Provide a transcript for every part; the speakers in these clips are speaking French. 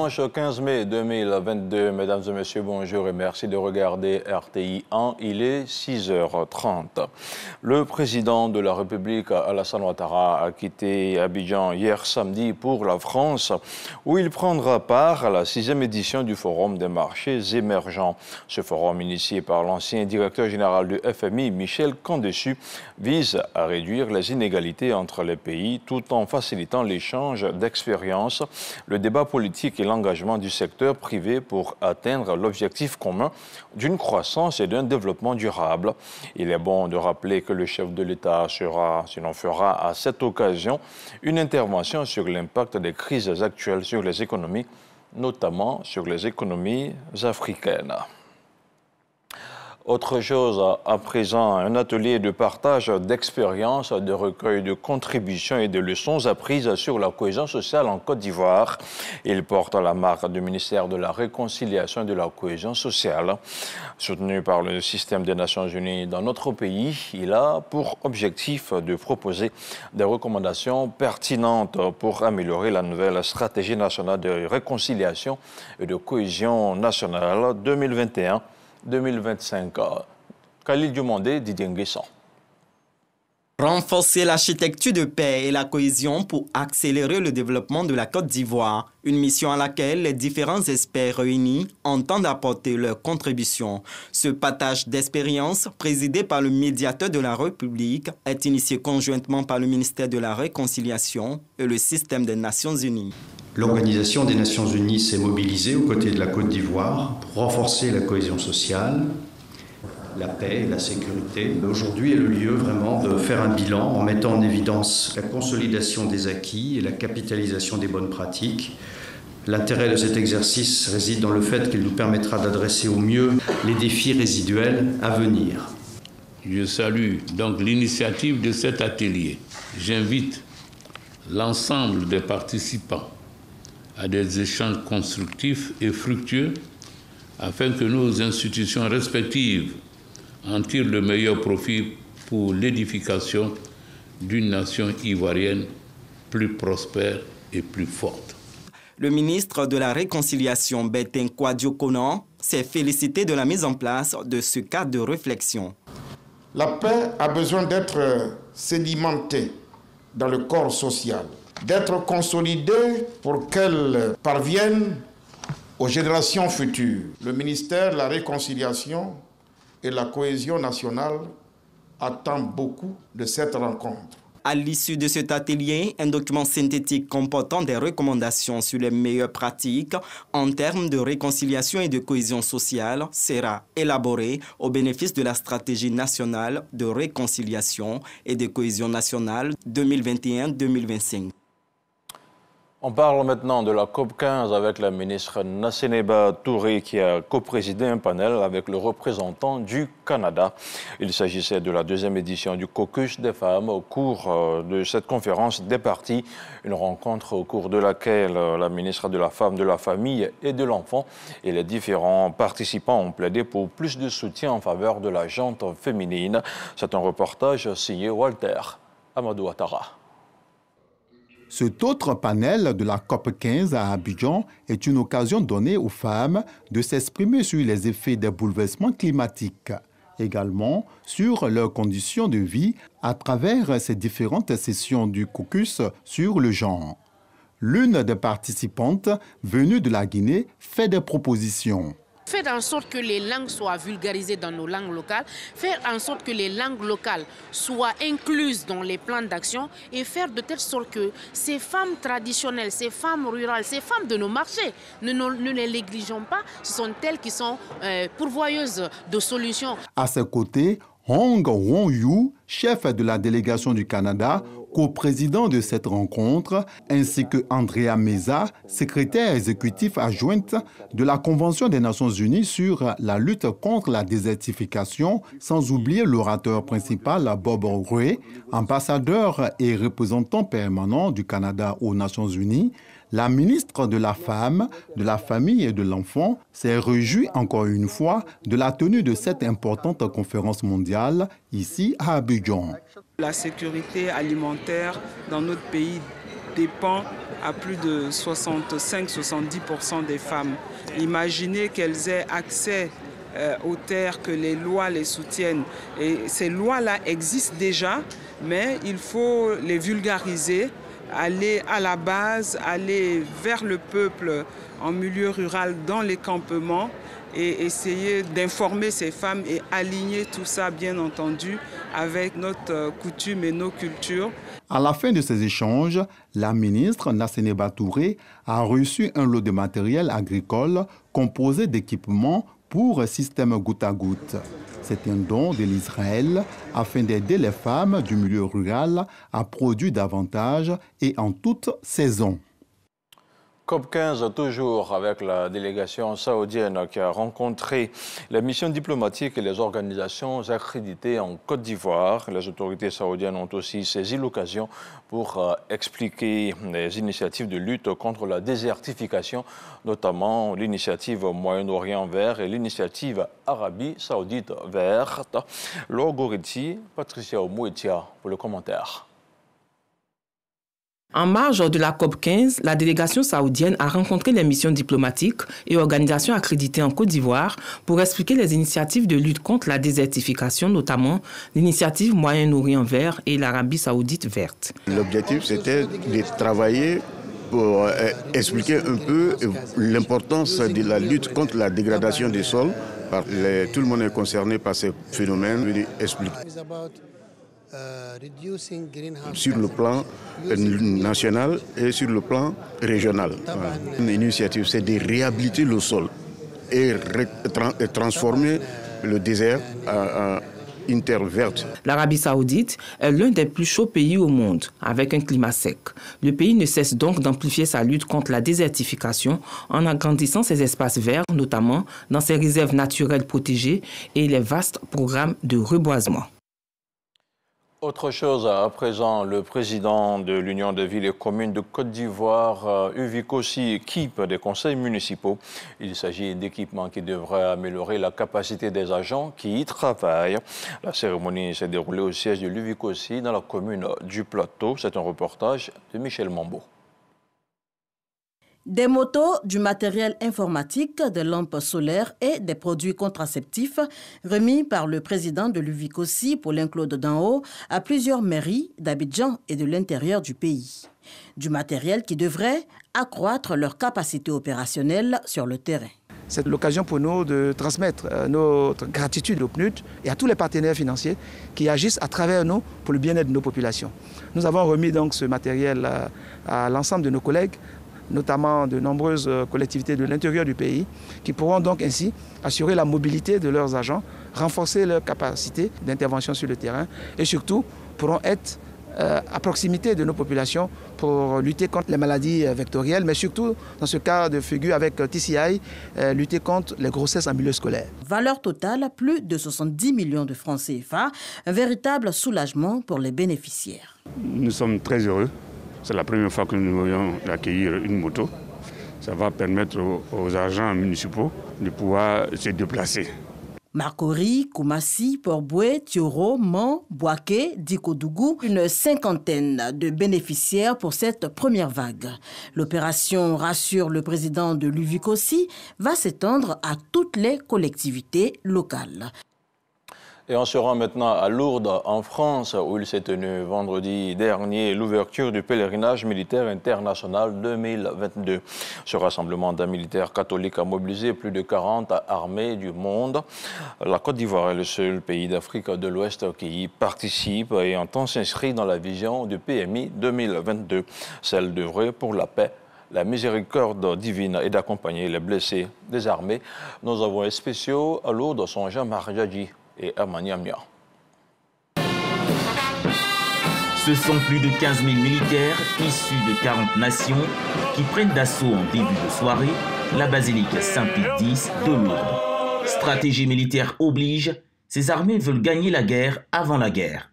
dimanche 15 mai 2022. Mesdames et messieurs, bonjour et merci de regarder RTI 1. Il est 6h30. Le président de la République, Alassane Ouattara, a quitté Abidjan hier samedi pour la France, où il prendra part à la 6e édition du Forum des marchés émergents. Ce forum, initié par l'ancien directeur général du FMI, Michel Kandessu, vise à réduire les inégalités entre les pays tout en facilitant l'échange d'expériences, le débat politique et l'engagement du secteur privé pour atteindre l'objectif commun d'une croissance et d'un développement durable. Il est bon de rappeler que le chef de l'État fera à cette occasion une intervention sur l'impact des crises actuelles sur les économies, notamment sur les économies africaines. Autre chose à présent, un atelier de partage d'expériences, de recueil de contributions et de leçons apprises sur la cohésion sociale en Côte d'Ivoire. Il porte la marque du ministère de la Réconciliation et de la Cohésion sociale. Soutenu par le système des Nations Unies dans notre pays, il a pour objectif de proposer des recommandations pertinentes pour améliorer la nouvelle stratégie nationale de réconciliation et de cohésion nationale 2021-2025. Khalil Diomandé, Didier Nguessan. Renforcer l'architecture de paix et la cohésion pour accélérer le développement de la Côte d'Ivoire. Une mission à laquelle les différents experts réunis entendent apporter leur contribution. Ce partage d'expériences, présidé par le médiateur de la République, est initié conjointement par le ministère de la Réconciliation et le système des Nations Unies. L'Organisation des Nations Unies s'est mobilisée aux côtés de la Côte d'Ivoire pour renforcer la cohésion sociale, la paix et la sécurité. Aujourd'hui est le lieu vraiment de faire un bilan en mettant en évidence la consolidation des acquis et la capitalisation des bonnes pratiques. L'intérêt de cet exercice réside dans le fait qu'il nous permettra d'adresser au mieux les défis résiduels à venir. Je salue donc l'initiative de cet atelier. J'invite l'ensemble des participants à des échanges constructifs et fructueux afin que nos institutions respectives en tirent le meilleur profit pour l'édification d'une nation ivoirienne plus prospère et plus forte. Le ministre de la Réconciliation, Bertin Kouadio-Konan, s'est félicité de la mise en place de ce cadre de réflexion. La paix a besoin d'être sédimentée dans le corps social, d'être consolidée pour qu'elle parvienne aux générations futures. Le ministère de la Réconciliation et de la Cohésion nationale attend beaucoup de cette rencontre. À l'issue de cet atelier, un document synthétique comportant des recommandations sur les meilleures pratiques en termes de réconciliation et de cohésion sociale sera élaboré au bénéfice de la stratégie nationale de réconciliation et de cohésion nationale 2021-2025. On parle maintenant de la COP15 avec la ministre Nassénéba Touré qui a coprésidé un panel avec le représentant du Canada. Il s'agissait de la 2e édition du caucus des femmes. Au cours de cette conférence des partis, une rencontre au cours de laquelle la ministre de la Femme, de la Famille et de l'Enfant et les différents participants ont plaidé pour plus de soutien en faveur de la gente féminine. C'est un reportage signé Walter Amadou Ouattara. Cet autre panel de la COP15 à Abidjan est une occasion donnée aux femmes de s'exprimer sur les effets des bouleversements climatiques, également sur leurs conditions de vie à travers ces différentes sessions du caucus sur le genre. L'une des participantes, venue de la Guinée, fait des propositions. Faire en sorte que les langues soient vulgarisées dans nos langues locales, faire en sorte que les langues locales soient incluses dans les plans d'action et faire de telle sorte que ces femmes traditionnelles, ces femmes rurales, ces femmes de nos marchés, ne les négligeons pas, ce sont elles qui sont pourvoyeuses de solutions. À ses côtés, Hong Won-yu, chef de la délégation du Canada, co-président de cette rencontre, ainsi que Andrea Meza, secrétaire exécutif adjointe de la Convention des Nations Unies sur la lutte contre la désertification, sans oublier l'orateur principal Bob Rae, ambassadeur et représentant permanent du Canada aux Nations Unies. La ministre de la Femme, de la Famille et de l'Enfant s'est réjouie encore une fois de la tenue de cette importante conférence mondiale ici à Abidjan. La sécurité alimentaire dans notre pays dépend à plus de 65-70% des femmes. Imaginez qu'elles aient accès aux terres, que les lois les soutiennent. Et ces lois-là existent déjà, mais il faut les vulgariser, aller à la base, aller vers le peuple en milieu rural, dans les campements, et essayer d'informer ces femmes et aligner tout ça, bien entendu, avec notre coutume et nos cultures. À la fin de ces échanges, la ministre Nassénéba Touré a reçu un lot de matériel agricole composé d'équipements pour système goutte à goutte. C'est un don de l'Israël afin d'aider les femmes du milieu rural à produire davantage et en toute saison. COP15, toujours avec la délégation saoudienne qui a rencontré les missions diplomatiques et les organisations accréditées en Côte d'Ivoire. Les autorités saoudiennes ont aussi saisi l'occasion pour expliquer les initiatives de lutte contre la désertification, notamment l'initiative Moyen-Orient vert et l'initiative Arabie Saoudite verte. Laure Goretti, Patricia Omouetia pour le commentaire. En marge de la COP15, la délégation saoudienne a rencontré les missions diplomatiques et organisations accréditées en Côte d'Ivoire pour expliquer les initiatives de lutte contre la désertification, notamment l'initiative Moyen-Orient vert et l'Arabie Saoudite verte. L'objectif, c'était de travailler pour expliquer un peu l'importance de la lutte contre la dégradation des sols. Tout le monde est concerné par ces phénomènes. Sur le plan national et sur le plan régional. Une initiative, c'est de réhabiliter le sol et transformer le désert en une terre verte. L'Arabie Saoudite est l'un des plus chauds pays au monde, avec un climat sec. Le pays ne cesse donc d'amplifier sa lutte contre la désertification en agrandissant ses espaces verts, notamment dans ses réserves naturelles protégées et les vastes programmes de reboisement. Autre chose, à présent, le président de l'Union des villes et communes de Côte d'Ivoire, Uvi Kossi, équipe des conseils municipaux. Il s'agit d'équipements qui devraient améliorer la capacité des agents qui y travaillent. La cérémonie s'est déroulée au siège de l'Uvi Kossi dans la commune du Plateau. C'est un reportage de Michel Mambo. Des motos, du matériel informatique, des lampes solaires et des produits contraceptifs remis par le président de l'Uvi Kossi, Paulin Claude Danho, à plusieurs mairies d'Abidjan et de l'intérieur du pays. Du matériel qui devrait accroître leur capacité opérationnelle sur le terrain. C'est l'occasion pour nous de transmettre notre gratitude au PNUD et à tous les partenaires financiers qui agissent à travers nous pour le bien-être de nos populations. Nous avons remis donc ce matériel à l'ensemble de nos collègues, notamment de nombreuses collectivités de l'intérieur du pays, qui pourront donc ainsi assurer la mobilité de leurs agents, renforcer leur capacité d'intervention sur le terrain et surtout pourront être à proximité de nos populations pour lutter contre les maladies vectorielles, mais surtout, dans ce cas de figure avec TCI, lutter contre les grossesses en milieu scolaire. Valeur totale, plus de 70 millions de francs CFA, un véritable soulagement pour les bénéficiaires. Nous sommes très heureux. C'est la première fois que nous voyons accueillir une moto. Ça va permettre aux agents municipaux de pouvoir se déplacer. Marcory, Koumassi, Port-Boué, Thioro, Mans, Boaké, Dikodougou, une cinquantaine de bénéficiaires pour cette première vague. L'opération, rassure le président de l'Uvi Kossi, va s'étendre à toutes les collectivités locales. Et on se rend maintenant à Lourdes, en France, où il s'est tenu vendredi dernier l'ouverture du pèlerinage militaire international 2022. Ce rassemblement d'un militaire catholique a mobilisé plus de 40 armées du monde. La Côte d'Ivoire est le seul pays d'Afrique de l'Ouest qui y participe et entend s'inscrire dans la vision du PMI 2022, celle d'œuvrer pour la paix, la miséricorde divine et d'accompagner les blessés des armées. Nos envoyés spéciaux à Lourdes sont Jean-Marc Djadji et Amaniamia. Ce sont plus de 15 000 militaires issus de 40 nations qui prennent d'assaut en début de soirée la basilique Saint-Pie X de Lourdes. Stratégie militaire oblige, ces armées veulent gagner la guerre avant la guerre.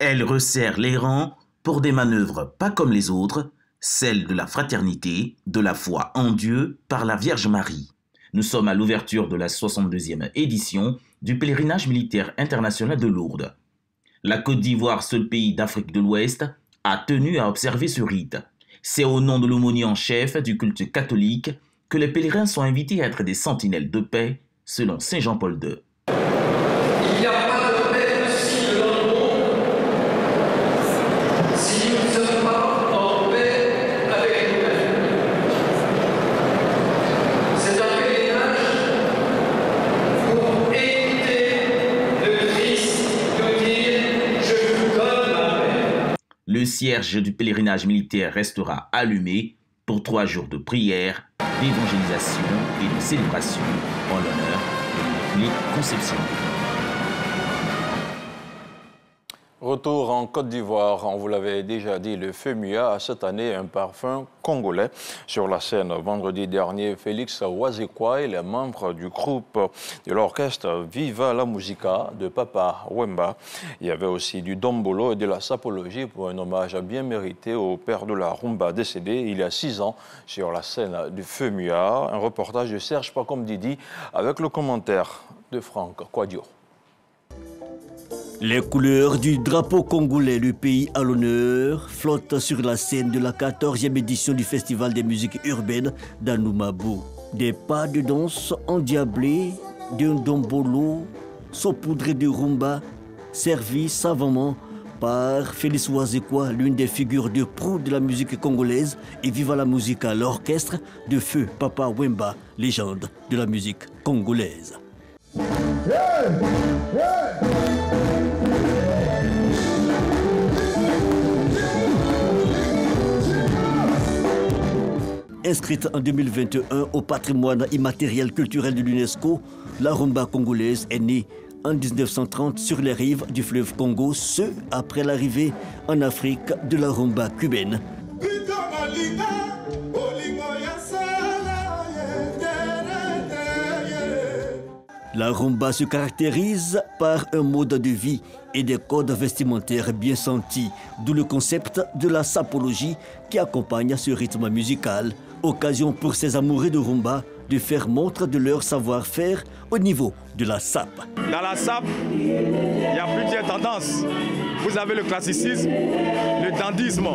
Elles resserrent les rangs pour des manœuvres pas comme les autres, celles de la fraternité, de la foi en Dieu par la Vierge Marie. Nous sommes à l'ouverture de la 62e édition du pèlerinage militaire international de Lourdes. La Côte d'Ivoire, seul pays d'Afrique de l'Ouest, a tenu à observer ce rite. C'est au nom de l'aumônier en chef du culte catholique que les pèlerins sont invités à être des sentinelles de paix, selon Saint Jean-Paul II. Il n'y a pas de paix possible dans le monde si nous ne sommes pas en paix avec nous-mêmes. C'est un pèlerinage pour éviter le Christ nous dire « Je vous donne la paix ». Le cierge du pèlerinage militaire restera allumé pour 3 jours de prière, d'évangélisation et de célébration en l'honneur de l'Immaculée Conception. Retour en Côte d'Ivoire, on vous l'avait déjà dit, le FEMUA a cette année un parfum congolais. Sur la scène, vendredi dernier, Félix Wazekwa et les membres du groupe de l'orchestre Viva la Musica de Papa Wemba. Il y avait aussi du dombolo et de la sapologie pour un hommage bien mérité au père de la rumba décédé il y a 6 ans sur la scène du FEMUA. Un reportage de Serge Pacom Didi avec le commentaire de Franck Quadio. Les couleurs du drapeau congolais, le pays à l'honneur, flottent sur la scène de la 14e édition du Festival des musiques urbaines d'Anoumabou. Des pas de danse endiablés, d'un dombolo, saupoudré de rumba, servis savamment par Félix Wazekwa, l'une des figures de proue de la musique congolaise, et Viva la Musica, l'orchestre de feu Papa Wemba, légende de la musique congolaise. Inscrite en 2021 au patrimoine immatériel culturel de l'UNESCO, la rumba congolaise est née en 1930 sur les rives du fleuve Congo, ce après l'arrivée en Afrique de la rumba cubaine. La rumba se caractérise par un mode de vie et des codes vestimentaires bien sentis, d'où le concept de la sapologie qui accompagne ce rythme musical. Occasion pour ces amoureux de rumba de faire montre de leur savoir-faire au niveau de la sape. Dans la sape, il y a plusieurs tendances. Vous avez le classicisme, le dandisme,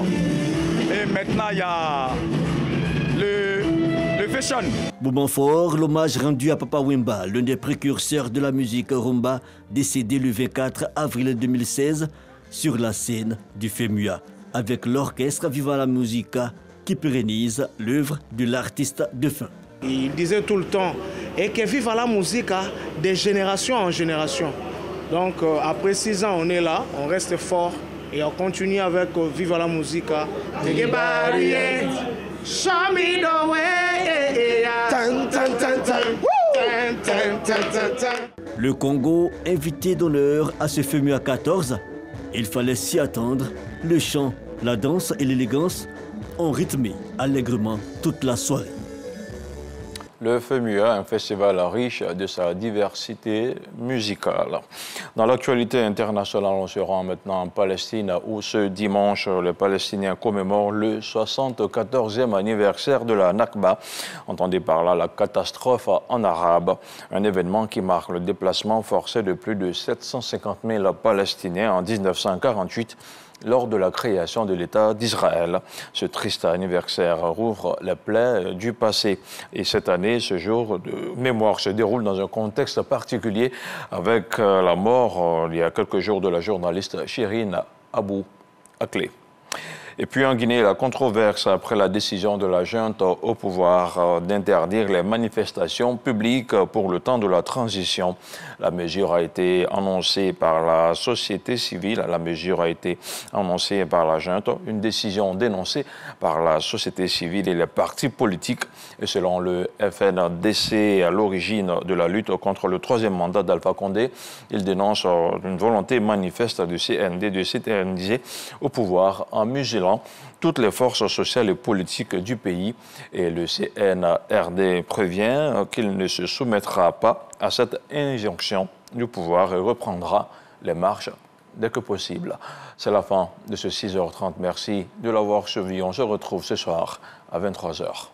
et maintenant il y a le fashion. Moment fort, l'hommage rendu à Papa Wemba, l'un des précurseurs de la musique rumba, décédé le 24 avril 2016 sur la scène du FEMUA, avec l'orchestre Viva la Musica qui pérennise l'œuvre de l'artiste défunt. Il disait tout le temps, et que Viva la Musica de génération en génération. Donc après 6 ans, on est là, on reste fort et on continue avec Viva la Musica. Show me the way. Le Congo, invité d'honneur à ce FEMUA 14, il fallait s'y attendre. Le chant, la danse et l'élégance ont rythmé allègrement toute la soirée. Le FEMUA, un festival riche de sa diversité musicale. Dans l'actualité internationale, on se rend maintenant en Palestine où ce dimanche, les Palestiniens commémorent le 74e anniversaire de la Nakba. Entendez par là la catastrophe en arabe, un événement qui marque le déplacement forcé de plus de 750 000 Palestiniens en 1948. Lors de la création de l'État d'Israël. Ce triste anniversaire rouvre les plaies du passé. Et cette année, ce jour de mémoire se déroule dans un contexte particulier avec la mort, il y a quelques jours, de la journaliste Chérine Abou Akleh. Et puis en Guinée, la controverse après la décision de la junte au pouvoir d'interdire les manifestations publiques pour le temps de la transition. La mesure a été annoncée par la société civile, la mesure a été annoncée par la junte, une décision dénoncée par la société civile et les partis politiques. Et selon le FNDC, à l'origine de la lutte contre le 3e mandat d'Alpha Condé, il dénonce une volonté manifeste du CND de s'éterniser au pouvoir en muselant toutes les forces sociales et politiques du pays. Et le CNRD prévient qu'il ne se soumettra pas à cette injonction du pouvoir et reprendra les marches dès que possible. C'est la fin de ce 6h30. Merci de l'avoir suivi. On se retrouve ce soir à 23h.